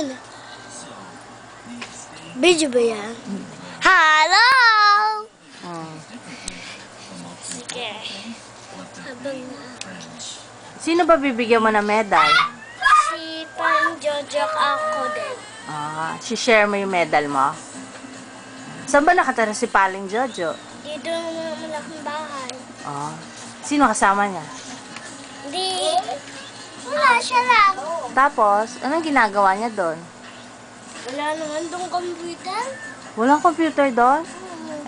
Ano? Video ba yan? Hello! Mm. Sige. Habang Sino ba bibigyan mo ng medal? si Pan Jojo ako din. Si-share mo yung medal mo? Saan ba nakatira si Paling Jojo? Dito naman ang malaking bahay. Sino kasama niya? Hindi. Wala siya lang. Tapos, anong ginagawa niya doon? Wala naman dong computer. Walang computer doon?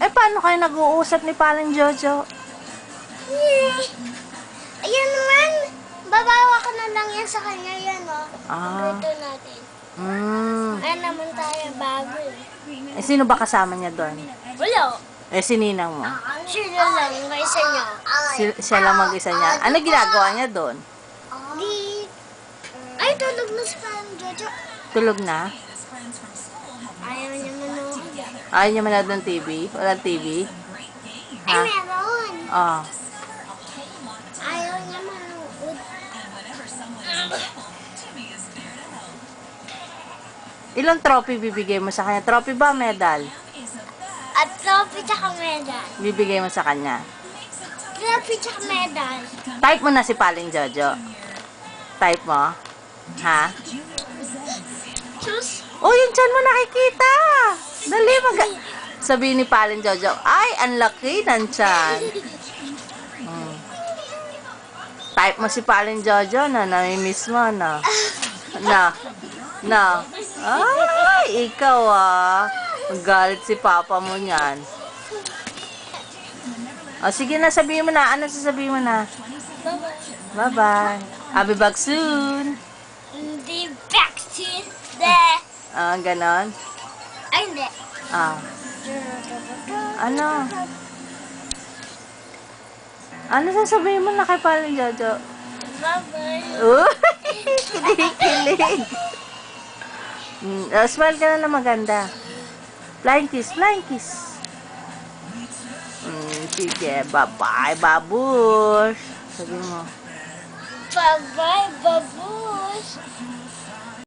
Eh, paano kayo nag-uusap ni Paling Jojo? Ayan naman. Babawa ko na lang yan sa kanya yan, oh. Dito natin. Ayan naman tayo bago eh. Eh, sino ba kasama niya doon? Wala. Eh, si Ninang mo? Sila lang, isa niya. Siya lang mag-isa niya. Ano ginagawa niya doon? Di... Ay, tulog na si Pan Jojo. Tulog na? Ayaw niya manood. Ayaw niya manood ng TV? Walang TV? Ay, meron. Ah. Ayaw niya manood. Ilang trophy bibigay mo sa kanya? Trophy ba, medal? At trophy tsaka medal. Bibigay mo sa kanya. Trophy tsaka medal. Type mo na si Paling Jojo. Type mo. Ha? Sus. Oh, yung tiyan mo nakikita. Dali, sabihin ni Paling Jojo, ay, ang laki ng tiyan. Type mo si Paling Jojo na nami-miss mo, na. Na. Ay, ikaw magalit si Papa mo niyan. Sige na, sabihin mo na. Ano sasabihin mo na? Bye-bye. Bye-bye. I'll be back soon. Hindi back to the... Ganon. Ay, hindi. Ano? Ano sasabihin mo na kay Paling Jojo? Bye-bye. Kilig. Smile ka na maganda. Flying kiss, flying kiss. Sige, bye-bye, babush. Sabi mo. Bye-bye, babush.